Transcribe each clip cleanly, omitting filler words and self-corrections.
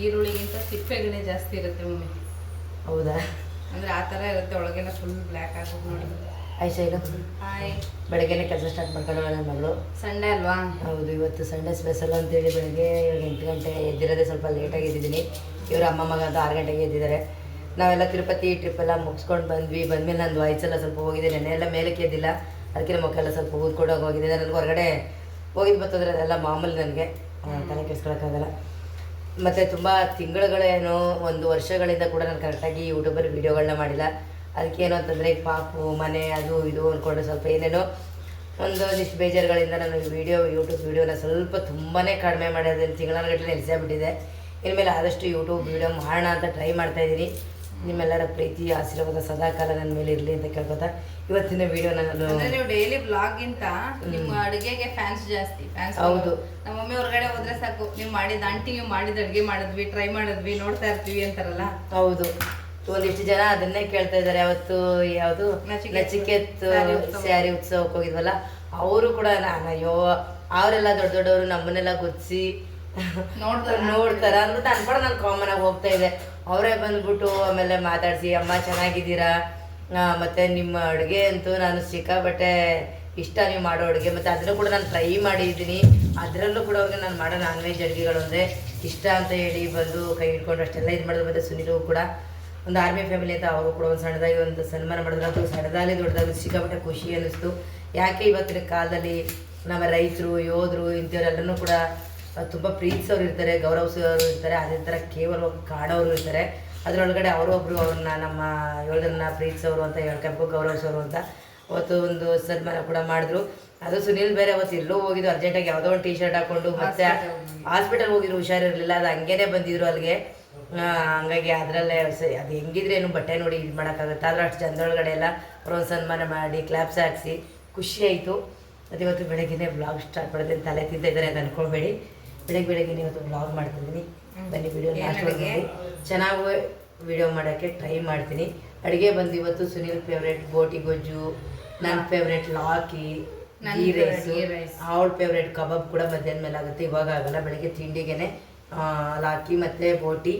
ಈರುಳ್ಳಿಗಿಂತ ಸಿಪ್ಪೆಗಳೇ ಜಾಸ್ತಿ ಇರುತ್ತೆ ಮಮ್ಮಿ. ಹೌದಾ? ಅಂದರೆ ಆ ಥರ ಇರುತ್ತೆ, ಒಳಗೆಲ್ಲ ಫುಲ್ ಬ್ಲ್ಯಾಕ್ ಆಗೋದು ನೋಡಿ. ಆಯ್ತಾ ಈಗ ಹಾಯ್. ಬೆಳಗ್ಗೆನೇ ಕೆಲಸ ಸ್ಟಾರ್ಟ್ ಮಾಡ್ಕೊಳ್ಳೋಣ ನನ್ನ ಮಗಳು. ಸಂಡೇ ಅಲ್ವಾ? ಹೌದು, ಇವತ್ತು ಸಂಡೇ ಸ್ಪೆಷಲ್ ಅಂತೇಳಿ ಬೆಳಗ್ಗೆ 8 ಗಂಟೆ ಎದ್ದಿರೋದೇ ಸ್ವಲ್ಪ ಲೇಟಾಗಿ ಎದ್ದಿದ್ದೀನಿ. ಇವರು ಅಮ್ಮ ಮಗ ಅಂತ 6 ಗಂಟೆಗೆ ಎದ್ದಿದ್ದಾರೆ. ನಾವೆಲ್ಲ ತಿರುಪತಿ ಟ್ರಿಪ್ಪೆಲ್ಲ ಮುಗಿಸ್ಕೊಂಡು ಬಂದಮೇಲೆ ನಂದು ವಾಯ್ಸೆಲ್ಲ ಸ್ವಲ್ಪ ಹೋಗಿದೆ. ನೆನ್ನೆ ಎಲ್ಲ ಮೇಲಕ್ಕೆ ಎದ್ದಿಲ್ಲ, ಅದಕ್ಕೆ ಮುಖ ಸ್ವಲ್ಪ ಊದ್ಕೊಂಡೋಗಿ ಹೋಗಿದೆ. ನನಗೆ ಹೊರಗಡೆ ಹೋಗಿದ್ದು ಬರ್ತದ್ರೆ ಅದೆಲ್ಲ ಮಾಮೂಲಿ, ನನಗೆ ತಲೆ ಕೆಡಿಸ್ಕೊಳಕ್ಕಾಗಲ್ಲ. ಮತ್ತು ತುಂಬ ತಿಂಗಳುಗಳೇನೋ 1 ವರ್ಷಗಳಿಂದ ಕೂಡ ನಾನು ಕರೆಕ್ಟಾಗಿ ಯೂಟ್ಯೂಬಲ್ಲಿ ವೀಡಿಯೋಗಳನ್ನ ಮಾಡಿಲ್ಲ. ಅದಕ್ಕೇನು ಅಂತಂದರೆ ಈ ಪಾಪು ಮನೆ ಅದು ಇದು ಅಂದ್ಕೊಂಡು ಸ್ವಲ್ಪ ಏನೇನೋ ಒಂದಿಷ್ಟು ಬೇಜಾರುಗಳಿಂದ ನಾನು ಯೂಟ್ಯೂಬ್ ವೀಡಿಯೋನ ಸ್ವಲ್ಪ ತುಂಬಾ ಕಡಿಮೆ ಮಾಡೋದನ್ನು ತಿಂಗಳಗಟ್ಟಲೆ ನಿಲ್ಲಿಸಿಬಿಟ್ಟಿದೆ. ಇನ್ಮೇಲೆ ಆದಷ್ಟು ಯೂಟ್ಯೂಬ್ ವೀಡಿಯೋ ಮಾಡೋಣ ಅಂತ ಟ್ರೈ ಮಾಡ್ತಾಯಿದ್ದೀನಿ. ನಿಮ್ಮೆಲ್ಲರ ಪ್ರೀತಿ ಆಶೀರ್ವಾದ ಸದಾಕಾಲ ನನ್ನ ಮೇಲೆ ಇರಲಿ ಅಂತ ಕೇಳ್ಕೊತಾ ಇವತ್ತಿನ ವಿಡಿಯೋ ನಾನು ನೀವು ಡೈಲಿ ಬ್ಲಾಗಿಂತ ನಿಮ್ಮ ಅಡುಗೆಗೆ ಫ್ಯಾನ್ಸ್ ಜಾಸ್ತಿ. ಹೌದು, ನಮ್ಮ ಮಮ್ಮಿ ಹೊರಗಡೆ ಹೋದ್ರೆ ಸಾಕು, ನೀವು ಮಾಡಿದ ಆಂಟಿ ನೀವು ಮಾಡಿದ ಅಡುಗೆ ಮಾಡಿದ್ವಿ, ಟ್ರೈ ಮಾಡಿದ್ವಿ, ನೋಡ್ತಾ ಇರ್ತೀವಿ ಅಂತಾರಲ್ಲ. ಹೌದು, ಒಂದಿಷ್ಟು ಜನ ಅದನ್ನೇ ಕೇಳ್ತಾ ಇದ್ದಾರೆ. ಅವತ್ತು ಯಾವುದು ನಚಿಕೇತ್ ಸ್ಯಾರಿ ಉತ್ಸವಕ್ಕೆ ಹೋಗಿದ್ವಲ್ಲ, ಅವರು ಕೂಡ ಅಯ್ಯೋ ಅವರೆಲ್ಲ ದೊಡ್ಡವರು ನಮ್ಮನ್ನೆಲ್ಲ ಗುರ್ತಿಸಿ ನೋಡ್ತಾರ ಅಂದ್ಬಿಟ್ಟು ಅನ್ಕೊಂಡು ನಾನು ಕಾಮನ್ ಆಗಿ ಹೋಗ್ತಾ ಇದ್ದೆ. ಅವರೇ ಬಂದ್ಬಿಟ್ಟು ಆಮೇಲೆ ಮಾತಾಡಿಸಿ ಅಮ್ಮ ಚೆನ್ನಾಗಿದ್ದೀರಾ, ಮತ್ತು ನಿಮ್ಮ ಅಡುಗೆ ಅಂತೂ ನಾನು ಸಿಕ್ಕಾಪಟ್ಟೆ ಇಷ್ಟ ನೀವು ಮಾಡೋ ಅಡುಗೆ, ಮತ್ತು ಅದನ್ನು ಕೂಡ ನಾನು ಟ್ರೈ ಮಾಡಿದ್ದೀನಿ. ಅದರಲ್ಲೂ ಕೂಡ ಅವ್ರಿಗೆ ನಾನು ಮಾಡೋ ನಾನ್ ವೆಜ್ ಅಡುಗೆಗಳು ಅಂದರೆ ಇಷ್ಟ ಅಂತ ಹೇಳಿ ಬಂದು ಕೈ ಹಿಡ್ಕೊಂಡು ಅಷ್ಟೆಲ್ಲ ಇದು ಮಾಡಿದ್ರು. ಮತ್ತು ಸುನಿಲು ಕೂಡ ಒಂದು ಆರ್ಮಿ ಫ್ಯಾಮಿಲಿ ಅಂತ ಅವರು ಕೂಡ ಒಂದು ಸಣ್ಣದಾಗಿ ಒಂದು ಸನ್ಮಾನ ಮಾಡಿದ್ರು. ಅದು ಸಣ್ಣದಾಗಿ ದೊಡ್ಡದಾಗಿ ಸಿಕ್ಕಾಪಟ್ಟೆ ಖುಷಿ ಅನ್ನಿಸ್ತು. ಯಾಕೆ ಇವತ್ತಿನ ಕಾಲದಲ್ಲಿ ನಮ್ಮ ರೈತರು ಯೋಧರು ಇಂಥವರೆಲ್ಲರೂ ಕೂಡ ತುಂಬ ಪ್ರೀತಿಸೋರು ಇರ್ತಾರೆ, ಗೌರವಿಸೋರು ಇರ್ತಾರೆ, ಅದೇ ಥರ ಕೇವಲ ಕಾಣೋರು ಇರ್ತಾರೆ. ಅದರೊಳಗಡೆ ಅವರೊಬ್ಬರು ಅವ್ರನ್ನ ನಮ್ಮ ಯೋಧರನ್ನ ಪ್ರೀತಿಸೋರು ಅಂತ ಹೇಳ್ಕೊಬೇಕು, ಗೌರವಿಸೋರು ಅಂತ ಅವತ್ತು ಒಂದು ಸನ್ಮಾನ ಕೂಡ ಮಾಡಿದ್ರು. ಅದು ಸುನಿಲ್ ಬೇರೆ ಅವತ್ತು ಎಲ್ಲೋ ಹೋಗಿದ್ದು ಅರ್ಜೆಂಟಾಗಿ ಯಾವುದೋ ಒಂದು ಟೀ ಶರ್ಟ್ ಹಾಕ್ಕೊಂಡು ಮತ್ತೆ ಹಾಸ್ಪಿಟಲ್ ಹೋಗಿದ್ರು, ಹುಷಾರಿರಲಿಲ್ಲ. ಅದು ಹಂಗೇನೆ ಬಂದಿದ್ರು ಅಲ್ಲಿಗೆ. ಹಂಗಾಗಿ ಅದರಲ್ಲೇ ಅದು ಹೆಂಗಿದ್ರೆ ಏನು ಬಟ್ಟೆ ನೋಡಿ ಇದು ಮಾಡೋಕ್ಕಾಗುತ್ತೆ. ಆದರೂ ಅಷ್ಟು ಜನದೊಳಗಡೆ ಎಲ್ಲ ಅವ್ರೊಂದು ಸನ್ಮಾನ ಮಾಡಿ ಕ್ಲಾಪ್ಸ್ ಹಾಕಿಸಿ ಖುಷಿ ಆಯಿತು. ಅದು ಇವತ್ತು ಬೆಳಗ್ಗೆನೇ ವ್ಲಾಗ್ ಸ್ಟಾರ್ಟ್ ಮಾಡಿದೆ. ತಲೆ ತಿಂತ ಇದ್ದಾರೆ ಅಂತ ಅಂದ್ಕೊಳ್ಬೇಡಿ, ಬೆಳಗ್ಗೆ ಇವತ್ತು ವ್ಲಾಗ್ ಮಾಡ್ತಿದ್ದೀನಿ. ಬನ್ನಿ ವಿಡಿಯೋ ಮಾಡಿ ಚೆನ್ನಾಗಿ ವಿಡಿಯೋ ಮಾಡೋಕ್ಕೆ ಟ್ರೈ ಮಾಡ್ತೀನಿ. ಅಡುಗೆ ಬಂದು ಇವತ್ತು ಸುನಿಲ್ ಫೇವ್ರೇಟ್ ಬೋಟಿ ಗೊಜ್ಜು, ನನ್ನ ಫೇವ್ರೇಟ್ ಲಾಕಿ ಗೀ ರೈಸ್, ಅವಳ ಫೇವ್ರೇಟ್ ಕಬಾಬ್ ಕೂಡ ಮಧ್ಯಾಹ್ನ ಮೇಲೆ ಆಗುತ್ತೆ, ಇವಾಗ ಆಗಲ್ಲ. ಬೆಳಗ್ಗೆ ತಿಂಡಿಗೆ ಲಾಕಿ ಮತ್ತು ಬೋಟಿ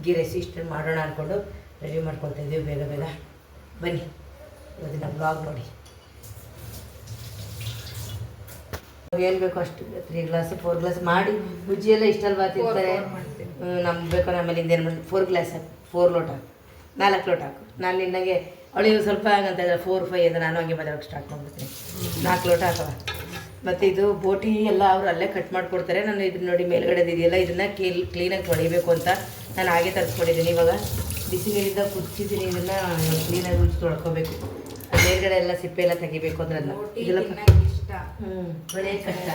ಗೀ ರೈಸ್ ಇಷ್ಟು ಮಾಡೋಣ ಅಂದ್ಕೊಂಡು ರೆಡಿ ಮಾಡ್ಕೊಳ್ತಾ ಇದ್ದೀವಿ. ಬೇಗ ಬೇಗ ಬನ್ನಿ ಇವತ್ತಿನ ಬ್ಲಾಗ್ ನೋಡಿ. ಏನು ಬೇಕು ಅಷ್ಟು 3 ಗ್ಲಾಸ್ 4 ಗ್ಲಾಸ್ ಮಾಡಿ ಬುಜ್ಜಿ ಎಲ್ಲ ಇಷ್ಟಲ್ವಾ ತಿಂತಾರೆ. ನಮ್ಗೆ ಬೇಕು ಆಮೇಲೆ ಇಂದೇನು ಮಾಡಿ 4 ಗ್ಲಾಸ್ ಹಾಕು, 4 ಲೋಟ 4 ಲೋಟ ಹಾಕು. ನಾನು ನಿನ್ನಗೆ ಅವಳಿಗೆ ಸ್ವಲ್ಪ ಆಗಂತ ಇದ್ದಾರೆ 4 5 ಅಂತ ನಾನು ಹಂಗೆ ಮಾತಾಡೋಕ್ಕೆ ಸ್ಟಾರ್ಟ್ ಮಾಡ್ಬಿಡ್ತೀನಿ. 4 ಲೋಟ ಹಾಕವ. ಮತ್ತು ಇದು ಬೋಟಿ ಎಲ್ಲ ಅವರು ಅಲ್ಲೇ ಕಟ್ ಮಾಡಿಕೊಡ್ತಾರೆ. ನಾನು ಇದನ್ನ ನೋಡಿ ಮೇಲ್ಗಡೆದು ಇದೆಯಲ್ಲ ಇದನ್ನು ಕ್ಲೀನಾಗಿ ತೊಳಿಬೇಕು ಅಂತ ನಾನು ಹಾಗೆ ತರಿಸ್ಕೊಂಡಿದ್ದೀನಿ. ಇವಾಗ ಬಿಸಿ ನೀರಿಂದ ಕುದಿಸಿದ್ದೀನಿ, ಇದನ್ನು ಕ್ಲೀನಾಗಿ ಉಜ್ಜಿ ತೊಳ್ಕೊಬೇಕು. ಅದು ಮೇಲ್ಗಡೆ ಎಲ್ಲ ಸಿಪ್ಪೆ ಎಲ್ಲ ತೆಗಿಬೇಕು ಅಂದ್ರೆ ಅದನ್ನ ಇದೆಲ್ಲ ಒಳ್ಳೆ ಕಷ್ಟ.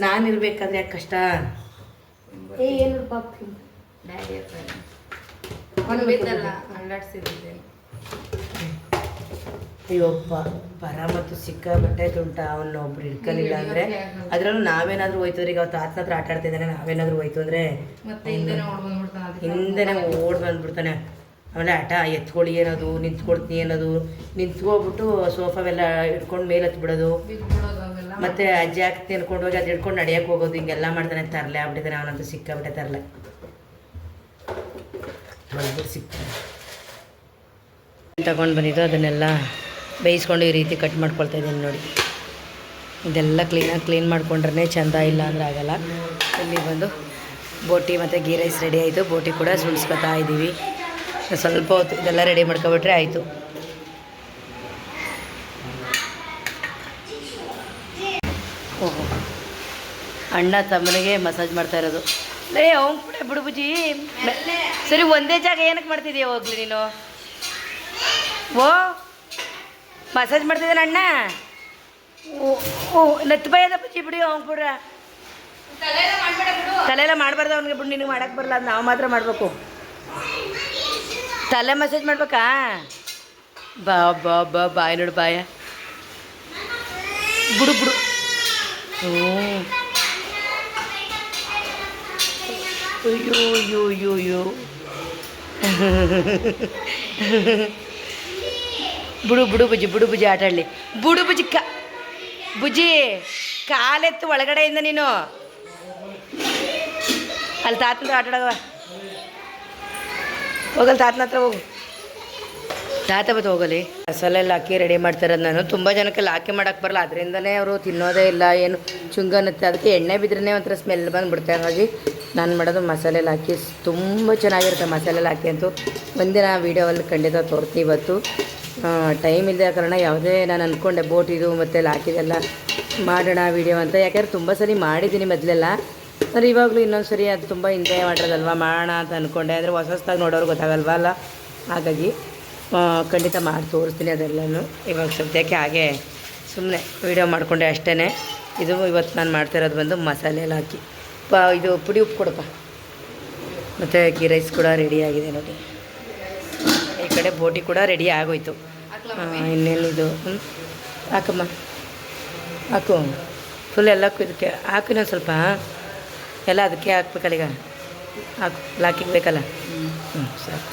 ನಾನು ಇರಬೇಕಾದ್ರೆ ಯಾಕೆ ಕಷ್ಟ? ಏನು ಪಾಪಿ ಡ್ಯಾಡಿ ಹತ್ರ ಅಲ್ಲಾಡ್ಸಿದ್ದೆ. ಅಯ್ಯೊಬ್ಬ ಬರ ಮತ್ತು ಸಿಕ್ಕಾಬಟ್ಟೆ ತುಂಟ. ಅವನ್ನ ಒಬ್ರು ಹಿಡ್ಕಲಿಲ್ಲ ಅಂದರೆ ಅದರಲ್ಲೂ ನಾವೇನಾದರೂ ಹೋಯ್ತು ಈಗ ಅವತ್ತು ಆತನ ಹತ್ರ ಆಟ ಆಡ್ತಿದ್ದಾನೆ, ನಾವೇನಾದರೂ ಹೋಯ್ತು ಅಂದರೆ ಹಿಂದೆನೇ ಓಡ್ ಬಂದ್ಬಿಡ್ತಾನೆ. ಆಮೇಲೆ ಆಟ ಎತ್ಕೊಳ್ಳಿ ಏನದು, ನಿಂತ್ಕೊಡ್ತೀನಿ ಏನದು, ನಿಂತ್ಕೊಬಿಟ್ಟು ಸೋಫಾವೆಲ್ಲ ಹಿಡ್ಕೊಂಡು ಮೇಲೆ ಹತ್ಬಿಡೋದು, ಮತ್ತು ಅಜ್ಜಿ ಹಾಕ್ತಿ ಅನ್ಕೊಂಡು ಹೋಗಿ ಅದು ಹಿಡ್ಕೊಂಡು ನಡೆಯೋಕೆ ಹೋಗೋದು, ಹಿಂಗೆಲ್ಲ ಮಾಡ್ತಾನೆ. ತರಲೆ ಆಗ್ಬಿಟ್ಟಿದ್ದಾನೆ ಅವನಂತೂ ಸಿಕ್ಕಾಬಿಟ್ಟೆ ತರಲೆ. ತಗೊಂಡು ಬಂದಿದ್ದು ಅದನ್ನೆಲ್ಲ ಬೇಯಿಸ್ಕೊಂಡು ಈ ರೀತಿ ಕಟ್ ಮಾಡ್ಕೊಳ್ತಾ ಇದ್ದೀನಿ ನೋಡಿ. ಇದೆಲ್ಲ ಕ್ಲೀನ್ ಮಾಡ್ಕೊಂಡ್ರೆ ಚೆಂದ, ಇಲ್ಲ ಅಂದರೆ ಆಗಲ್ಲ. ಇಲ್ಲಿ ಬಂದು ಬೋಟಿ ಮತ್ತು ಗೀ ರೈಸ್ ರೆಡಿ ಆಯಿತು. ಬೋಟಿ ಕೂಡ ಸುಳಿಸ್ಕೊತಾ ಇದ್ದೀವಿ. ಸ್ವಲ್ಪ ಹೊತ್ತು ಇದೆಲ್ಲ ರೆಡಿ ಮಾಡ್ಕೊಬಿಟ್ರೆ ಆಯಿತು. ಓಹೋ, ಅಣ್ಣ ತಮ್ಮನಿಗೆ ಮಸಾಜ್ ಮಾಡ್ತಾ ಇರೋದು. ಲೇ ಅವ್ನು ಕೂಡ ಬಿಡು ಬುಜ್ಜಿ. ಸರಿ, ಒಂದೇ ಜಾಗ ಏನಕ್ಕೆ ಮಾಡ್ತಿದ್ದೀಯ? ಹೋಗ್ಲಿ ನೀನು. ಓ ಮಸಾಜ್ ಮಾಡ್ತಿದ್ದಾನೆ ಅಣ್ಣ. ಓ ನೆತ್ತು ಬೈಯದ ಬುಜ್ಜಿ ಬಿಡಿ. ಅವ್ನು ಬಿಡ್ರ ತಲೆಲ್ಲ ಮಾಡಬಾರ್ದು ಅವ್ನಿಗೆ. ಬಿಡು, ನಿನಗೆ ಮಾಡೋಕ್ಕೆ ಬರಲ್ಲ, ಅದು ನಾವು ಮಾತ್ರ ಮಾಡಬೇಕು. ತಲೆ ಮಸಾಜ್ ಮಾಡ್ಬೇಕಾ? ಬಾ ಬಾ ಬಾ ಬಾಯ್ ನೋಡು, ಬಾಯ ಬಿಡು ಬಿಡು. ಅಯ್ಯೋ ಅಯ್ಯೋ ಅಯ್ಯೋ ಅಯ್ಯೋ ಬಿಡು ಬಿಡು ಬುಜ್ಜಿ, ಬಿಡು ಬುಜ್ಜಿ ಆಟ ಆಡಲಿ. ಬಿಡು ಬುಜ್ಜಿ, ಬುಜ್ಜಿ ಕಾಲೆತ್ತು ಒಳಗಡೆಯಿಂದ ನೀನು. ಅಲ್ಲಿ ತಾತನ ಆಟ ಆಡವ ಹೋಗಲ್ಲ ತಾತನ ಹತ್ರ ಹೋಗು ತಾತ ಬತ್ತು ಹೋಗಲಿ ಮಸಾಲೆ ಎಲ್ಲ ಹಾಕಿ ರೆಡಿ ಮಾಡ್ತಾರದು ನಾನು ತುಂಬ ಜನಕ್ಕೆಲ್ಲ ಹಾಕಿ ಮಾಡೋಕ್ಕೆ ಬರಲ್ಲ ಅದರಿಂದನೇ ಅವರು ತಿನ್ನೋದೇ ಇಲ್ಲ ಏನು ಚುಂಗನತ್ತೆ ಅದಕ್ಕೆ ಎಣ್ಣೆ ಬಿದ್ರೇ ಒಂಥರ ಸ್ಮೆಲ್ ಬಂದುಬಿಡ್ತಾರೆ ಹಾಗಾಗಿ ನಾನು ಮಾಡೋದು ಮಸಾಲೆ ಎಲ್ಲ ಹಾಕಿ ತುಂಬ ಚೆನ್ನಾಗಿರುತ್ತೆ ಮಸಾಲೆ ಎಲ್ಲ ಹಾಕಿ ಅಂತೂ ಒಂದಿನ ವೀಡಿಯೋಲ್ಲಿ ಖಂಡಿತ ತೋರ್ತೀನಿ ಇವತ್ತು ಟೈಮ್ ಇಲ್ಲದೆ ಕಾರಣ ಯಾವುದೇ ನಾನು ಅಂದ್ಕೊಂಡೆ ಬೋಟ್ ಇದು ಮತ್ತು ಎಲ್ಲ ಹಾಕಿದೆಲ್ಲ ಮಾಡೋಣ ವೀಡಿಯೋ ಅಂತ ಯಾಕೆಂದ್ರೆ ತುಂಬ ಸರಿ ಮಾಡಿದ್ದೀನಿ ಮೊದಲೆಲ್ಲ ಆದರೆ ಇವಾಗಲೂ ಇನ್ನೊಂದು ಸರಿ ಅದು ತುಂಬ ಹಿಂದೆ ಮಾಡಿರೋದಲ್ವ ಮಾಡೋಣ ಅಂತ ಅಂದ್ಕೊಂಡೆ ಅಂದರೆ ಹೊಸದಾಗಿ ನೋಡೋರು ಗೊತ್ತಾಗಲ್ವ ಅಲ್ಲ ಹಾಗಾಗಿ ಖಂಡಿತ ಮಾಡಿ ತೋರಿಸ್ತೀನಿ ಅದೆಲ್ಲನೂ ಇವಾಗ ಸದ್ಯಕ್ಕೆ ಹಾಗೆ ಸುಮ್ಮನೆ ವೀಡಿಯೋ ಮಾಡಿಕೊಂಡೆ ಅಷ್ಟೇ ಇದು ಇವತ್ತು ನಾನು ಮಾಡ್ತಿರೋದು ಬಂದು ಮಸಾಲೆ ಎಲ್ಲ ಹಾಕಿ ಇದು ಪುಡಿ ಉಪ್ಪು ಕೊಡಪ್ಪ ಮತ್ತು ಗೀ ರೈಸ್ ಕೂಡ ರೆಡಿಯಾಗಿದೆ ನೋಡಿ ಈ ಕಡೆ ಬೋಟಿ ಕೂಡ ರೆಡಿ ಆಗೋಯ್ತು ಇನ್ನೇನಿದು ಹಾಕಮ್ಮ ಹಾಕು ಫುಲ್ ಎಲ್ಲ ಇದಕ್ಕೆ ಹಾಕು ಇನ್ನೊಂದು ಸ್ವಲ್ಪ ಎಲ್ಲ ಅದಕ್ಕೆ ಹಾಕ್ಬೇಕಲ್ಲ ಈಗ ಹಾಕು ಲಾಕಿಗೆ ಬೇಕಲ್ಲ ಸಾಕು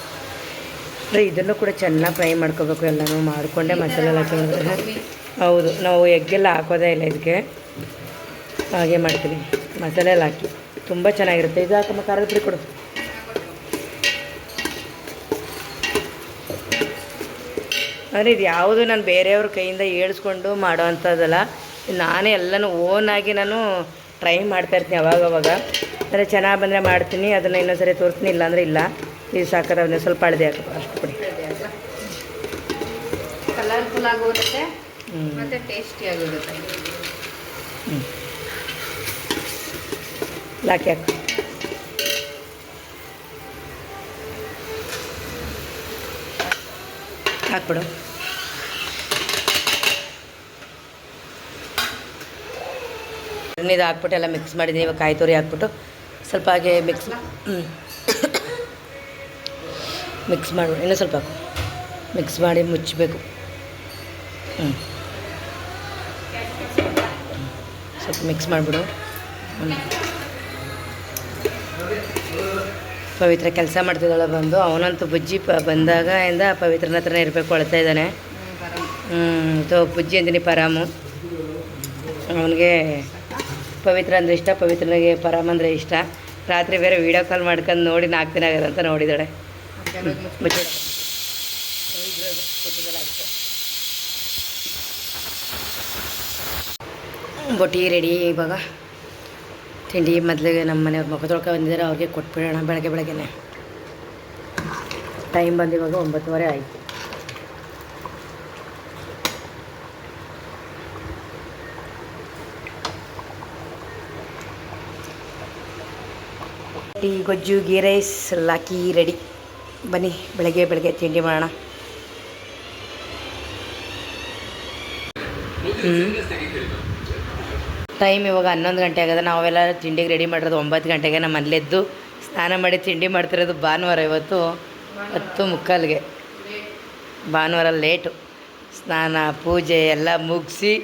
ಅಂದರೆ ಇದನ್ನು ಕೂಡ ಚೆನ್ನಾಗಿ ಫ್ರೈ ಮಾಡ್ಕೋಬೇಕು ಎಲ್ಲನೂ ಮಾಡಿಕೊಂಡೆ ಮಸಾಲೆ ಎಲ್ಲ ಹಾಕಿ ಹೌದು ನಾವು ಎಗ್ಗೆಲ್ಲ ಹಾಕೋದೇ ಇಲ್ಲ ಇದಕ್ಕೆ ಹಾಗೆ ಮಾಡ್ತೀವಿ ಮಸಾಲೆ ಎಲ್ಲ ಹಾಕಿ ತುಂಬ ಚೆನ್ನಾಗಿರುತ್ತೆ ಇದು ಹಾಕಮ್ಮ ಖಾರದ ಪುಡಿ ಕೊಡು ಅಂದರೆ ಇದು ಯಾವುದು ನಾನು ಬೇರೆಯವ್ರ ಕೈಯಿಂದ ಏಳಿಸ್ಕೊಂಡು ಮಾಡೋ ಅಂಥದ್ದಲ್ಲ ನಾನೇ ಎಲ್ಲನೂ ಓನಾಗಿ ನಾನು ಟ್ರೈ ಮಾಡ್ತಾಯಿರ್ತೀನಿ ಅವಾಗವಾಗ ಅಂದರೆ ಚೆನ್ನಾಗಿ ಬಂದರೆ ಮಾಡ್ತೀನಿ ಅದನ್ನು ಇನ್ನೊಂದು ಸರಿ ತೋರಿಸ್ತೀನಿ ಇಲ್ಲಾಂದರೆ ಇಲ್ಲ ಇದು ಸಾಕಾದ್ರೆ ಅದನ್ನ ಸ್ವಲ್ಪ ಹಳದಿ ಹಾಕಬೇಕು ಅಷ್ಟು ಪುಡಿ ಕಲರ್ಫುಲ್ ಆಗಿರುತ್ತೆ ಮತ್ತು ಟೇಸ್ಟಿ ಆಗಿರುತ್ತೆ ಹಾಕಿ ಹಾಕು ಹಾಕ್ಬಿಡು ಇದು ಹಾಕ್ಬಿಟ್ಟು ಎಲ್ಲ ಮಿಕ್ಸ್ ಮಾಡಿದ್ದೀನಿ ಇವಾಗ ಕಾಯಿ ತುರಿ ಹಾಕ್ಬಿಟ್ಟು ಸ್ವಲ್ಪ ಹಾಗೆ ಮಿಕ್ಸ್ ಮಾಡ್ಬಿಡು ಇನ್ನೂ ಸ್ವಲ್ಪ ಹಾಕು ಮಿಕ್ಸ್ ಮಾಡಿ ಮುಚ್ಚಬೇಕು ಸ್ವಲ್ಪ ಮಿಕ್ಸ್ ಮಾಡಿಬಿಡು ಪವಿತ್ರ ಕೆಲಸ ಮಾಡ್ತಿದ್ದಾಳೆ ಬಂದು ಅವನಂತೂ ಬುಜ್ಜಿ ಬಂದಾಗ ಇಂದ ಪವಿತ್ರನ ಹತ್ರನೇ ಇರಬೇಕು ಅಳ್ತಾ ಇದ್ದಾನೆ ಇದು ಬುಜ್ಜಿ ಅಂದಿನಿ ಪರಾಮು ಅವನಿಗೆ ಪವಿತ್ರ ಅಂದರೆ ಇಷ್ಟ ಪವಿತ್ರನಿಗೆ ಪರಾಮ್ ಅಂದರೆ ಇಷ್ಟ ರಾತ್ರಿ ಬೇರೆ ವೀಡಿಯೋ ಕಾಲ್ ಮಾಡ್ಕೊಂಡು ನೋಡಿ 4 ದಿನ ಆಗಿದೆ ಅಂತ ನೋಡಿದ್ದಾಳೆ ಬೊಟ್ಟಿ ರೆಡಿ ಇವಾಗ ತಿಂಡಿ ಮೊದಲಿಗೆ ನಮ್ಮ ಮನೆಯವ್ರು ಮುಖ ತೊಳ್ಕೊ ಬಂದಿದ್ದಾರೆ ಅವ್ರಿಗೆ ಕೊಟ್ಬಿಡೋಣ ಬೆಳಗ್ಗೆನೆ ಟೈಮ್ ಬಂದು ಇವಾಗ 9:30 ಆಯಿತು ಟೀ ಗೊಜ್ಜು ಗೀ ರೈಸ್ ಹಾಕಿ ರೆಡಿ ಬನ್ನಿ ಬೆಳಗ್ಗೆ ತಿಂಡಿ ಮಾಡೋಣ ಟೈಮ್ ಇವಾಗ 11 ಗಂಟೆ ಆಗಿದೆ ನಾವೆಲ್ಲ ತಿಂಡಿಗೆ ರೆಡಿ ಮಾಡಿರೋದು 9 ಗಂಟೆಗೆ ನಮ್ಮ ಮನೇಲೆದ್ದು ಸ್ನಾನ ಮಾಡಿ ತಿಂಡಿ ಮಾಡ್ತಿರೋದು ಭಾನುವಾರ ಇವತ್ತು 10:45ಗೆ ಭಾನುವಾರ ಲೇಟು ಸ್ನಾನ ಪೂಜೆ ಎಲ್ಲ ಮುಗಿಸಿ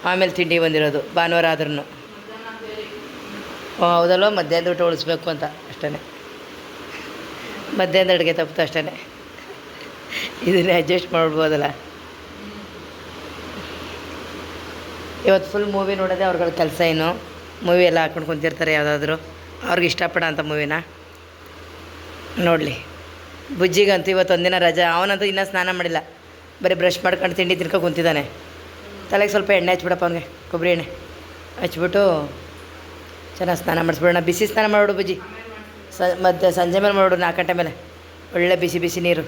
ಆಮೇಲೆ ತಿಂಡಿ ಬಂದಿರೋದು ಭಾನುವಾರ ಆದ್ರೂ ಹೌದಲ್ವ ಮಧ್ಯಾಹ್ನದ ಊಟ ಉಳಿಸ್ಬೇಕು ಅಂತ ಅಷ್ಟೇ ಮಧ್ಯಾಹ್ನದ ಅಡುಗೆ ತಪ್ಪಿತು ಅಷ್ಟೇ ಇದನ್ನೇ ಅಡ್ಜಸ್ಟ್ ಮಾಡ್ಬೋದಲ್ಲ ಇವತ್ತು ಫುಲ್ ಮೂವಿ ನೋಡೋದೆ ಅವ್ರಗಳ ಕೆಲಸ ಏನು ಮೂವಿ ಎಲ್ಲ ಹಾಕ್ಕೊಂಡು ಕುಂತಿರ್ತಾರೆ ಯಾವುದಾದ್ರೂ ಅವ್ರಿಗೆ ಇಷ್ಟಪಡೋ ಅಂಥ ಮೂವಿನ ನೋಡಲಿ ಬುಜ್ಜಿಗಂತೂ ಇವತ್ತು ಒಂದಿನ ರಜಾ ಅವನಂತೂ ಇನ್ನೂ ಸ್ನಾನ ಮಾಡಿಲ್ಲ ಬರೀ ಬ್ರಷ್ ಮಾಡ್ಕೊಂಡು ತಿಂಡಿ ತಿನ್ಕೊ ಕುಂತಿದ್ದಾನೆ ತಲೆಗೆ ಸ್ವಲ್ಪ ಎಣ್ಣೆ ಹಚ್ಬಿಡಪ್ಪ ಅವನಿಗೆ ಕೊಬ್ಬರಿ ಎಣ್ಣೆ ಹಚ್ಬಿಟ್ಟು ಚೆನ್ನಾಗಿ ಸ್ನಾನ ಮಾಡಿಸ್ಬಿಡೋಣ ಬಿಸಿ ಸ್ನಾನ ಮಾಡೋಡು ಬುಜ್ಜಿ ಮತ್ತು ಸಂಜೆ ಮೇಲೆ ಮಾಡೋಡು 4 ಗಂಟೆ ಮೇಲೆ ಒಳ್ಳೆ ಬಿಸಿ ನೀರು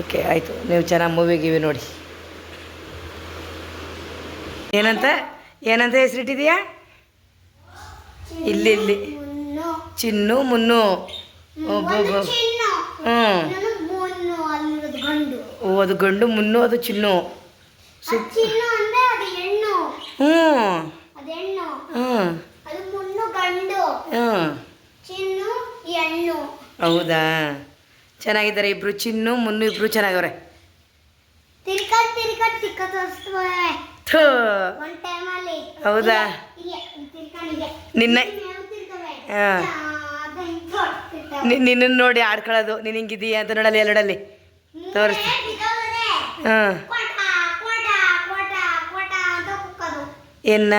ಓಕೆ ಆಯಿತು ನೀವು ಚೆನ್ನಾಗಿ ಮೂವಿ ಗಿವಿ ನೋಡಿ ಏನಂತ ಹೆಸರಿಟ್ಟಿದೀಯಾ ಇಲ್ಲಿ ಚಿನ್ನು ಮುನ್ನು ಒಬ್ಬೊಬ್ಬ ಓ ಅದು ಗಂಡು ಮುನ್ನು ಅದು ಚಿನ್ನು ಹೌದಾ ಚೆನ್ನಾಗಿದ್ದಾರೆ ಇಬ್ರು ಚಿನ್ನು ಮುನ್ನು ಇಬ್ರು ಚೆನ್ನಾಗವ್ರೆ ಹೌದಾ ನಿನ್ನ ನೋಡಿ ಆಡ್ಕೊಳ್ಳೋದು ನೀನು ಹಿಂಗಿದೀಯ ಅಂತ ನೋಡಲ್ಲಿ ಎಲ್ಲಡಲ್ಲಿ ತೋರಿಸ್ತಿ ಏನ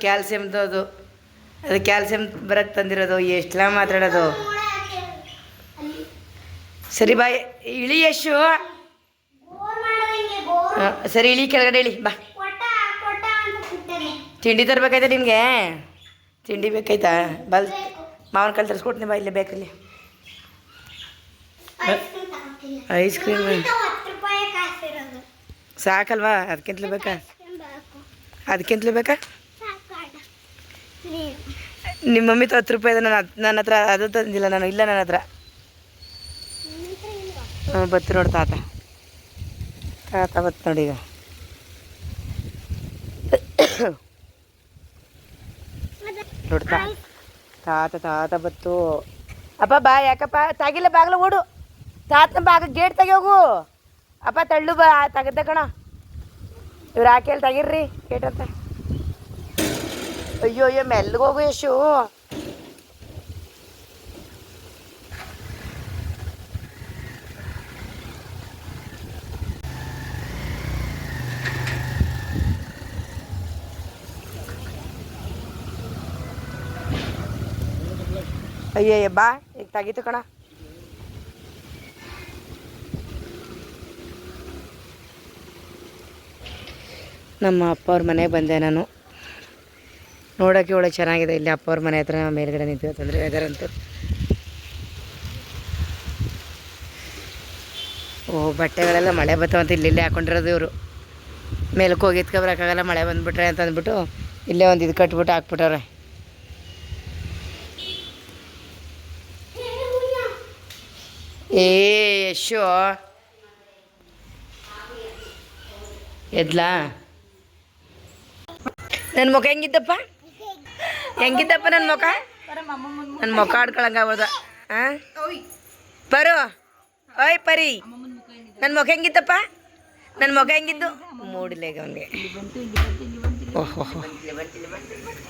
ಕ್ಯಾಲ್ಸಿಯಮ್ದು ಅದು ಕ್ಯಾಲ್ಸಿಯಂ ಬರಕ್ಕೆ ತಂದಿರೋದು. ಎಷ್ಟೆಲ್ಲ ಮಾತಾಡೋದು. ಸರಿ ಬಾಯ್ ಇಳಿ ಯಶು. ಸರಿ ಇಳಿ ಕೆಳಗಡೆ ಇಳಿ ಬಾ. ತಿಂಡಿ ತರಬೇಕಾಯ್ತಾ ನಿನಗೆ? ತಿಂಡಿ ಬೇಕಾಯ್ತಾ? ಬಲ್ ಮಾವನ ಕಾಲು ತರಿಸ್ಕೊಡ್ತೀನಿ ಬಾ. ಇಲ್ಲೇ ಬೇಕಲ್ಲಿ ಐಸ್ ಕ್ರೀಮ್ ಸಾಕಲ್ವಾ? ಅದಕ್ಕಿಂತಲೂ ಬೇಕಾ? ಅದಕ್ಕಿಂತಲೂ ಬೇಕಾ? ನಿಮ್ಮ ಮಮ್ಮಿ 10 ರೂಪಾಯಿ ನನ್ನ ಹತ್ರ ಅದು ತಂದಿಲ್ಲ ನಾನು. ಇಲ್ಲ ನನ್ನ ಹತ್ರ ಬತ್ತು ನೋಡಿ ತಾತ ಬತ್ತು ನೋಡಿ. ಈಗ ನೋಡ್ತಾ ತಾತ ಬತ್ತು. ಅಪ್ಪ ಬಾ. ಯಾಕಪ್ಪ ತಾಗಿಲ್ಲ? ಬಾಗ್ಲ ಓಡು. ತಾತನ ಗೇಟ್ ತೆಗಿಯೋಗು. ಅಪ್ಪ ತಳ್ಳು ಬಾ. ತೆಗೆದ ಕಣ. ಇವ್ರು ಹಾಕಿ ತೆಗೀರ್ರಿ ಗೇಟ್ ಅಂತ. ಅಯ್ಯೋ ಮೆಲ್ಗೆ ಹೋಗು ಯಶು. ಅಯ್ಯಯ್ಯ ಬಾ. ಈಗ ತೆಗೀತು ಕಣ. ನಮ್ಮ ಅಪ್ಪ ಅವ್ರ ಮನೆಗೆ ಬಂದೆ ನಾನು. ನೋಡೋಕ್ಕೆ ಒಳ್ಳೆ ಚೆನ್ನಾಗಿದೆ. ಇಲ್ಲಿ ಅಪ್ಪ ಅವ್ರ ಮನೆ ಹತ್ರ ಮೇಲ್ಗಡೆ ನಿಂತು ತೊಂದರೆ ವೆದರ್ ಅಂತೂ. ಬಟ್ಟೆಗಳೆಲ್ಲ ಮಳೆ ಬರ್ತಾವಂತ ಇಲ್ಲೇ ಹಾಕೊಂಡಿರೋದು ಇವರು. ಮೇಲಕ್ಕೆ ಹೋಗಿ ಎತ್ಕೊಬರೋಕ್ಕಾಗಲ್ಲ ಮಳೆ ಬಂದುಬಿಟ್ರೆ ಅಂತ ಅಂದ್ಬಿಟ್ಟು ಇಲ್ಲೇ ಒಂದು ಇದು ಕಟ್ಬಿಟ್ಟು ಹಾಕ್ಬಿಟ್ಟವ್ರೆ. ಯಶು ಎದ್ಲಾ? ನನ್ನ ಮುಖ ಹೆಂಗಿದ್ದಪ್ಪ? ನನ್ನ ಮುಖ ಆಡ್ಕೊಳಂಗಾಗ್ಬೋದ? ಹಾಂ ಬರು. ಓಯ್ ಪರಿ, ನನ್ನ ಮುಖ ಹೆಂಗಿತ್ತಪ್ಪ? ನನ್ನ ಮುಖ ಹೆಂಗಿದ್ದು? ಮೂಡಿಲ್ಲ ಈಗ ಅವನಿಗೆ.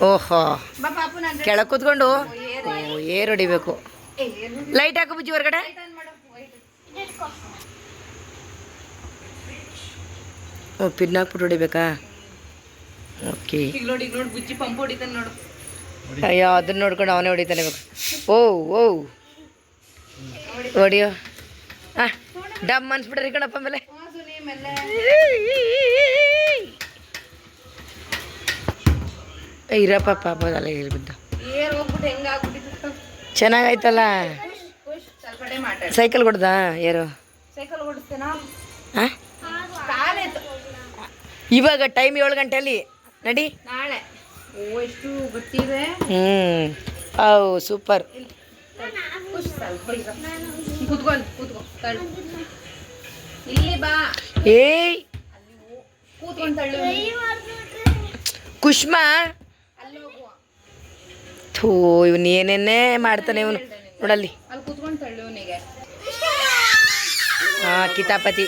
ಓಹೋ ಕೆಳಗೆ ಕೂತ್ಕೊಂಡು ಏರ್ ಹೊಡಿಬೇಕು. ಲೈಟ್ ಹಾಕು ಬುಜ್ಜಿ ಹೊರಗಡೆ. ಪಿನ್ ಹಾಕ್ಬಿಟ್ಟು ಹೊಡಿಬೇಕಾ? ಓಕೆ. ಅಯ್ಯೋ ಅದನ್ನ ನೋಡ್ಕೊಂಡು ಅವನೇ ಹೊಡಿತಾನೆ ಬೇಕು. ಓ ಹೊಡಿಯೋ. ಹಾಂ ಡಮ್ ಅನ್ಸ್ಬಿಟ್ರಿ ಕಣಪ್ಪ. ಆಮೇಲೆ ಇರಪ್ಪ ಪಾಪ ಅಲ್ಲ ಹೇಳಿ ಬಿದ್ದ. ಚೆನ್ನಾಗಾಯ್ತಲ್ಲ. ಸೈಕಲ್ ಕೊಡ್ದಾ ಯಾರು? ಹಾಂ ಇವಾಗ ಟೈಮ್ 7 ಗಂಟೆಯಲ್ಲಿ ನಡಿ. ನಾಳೆ ಎಷ್ಟು ಗೊತ್ತಿದೆ. ಸೂಪರ್. ಇಲ್ಲಿ ಬಾ. ಏಯ್ ಕುಷ್ಮಾ. ಥೂ ಇವನು ಏನೇನೇ ಮಾಡ್ತಾನೆ ಇವನು. ನೋಡಲ್ಲಿ ಅಲ್ಲಿ ಕೂತ್ಕೊಂಡು ತಳ್ಳು ಅವನಿಗೆ. ಹಾಂ ಕಿತಾಪತಿ.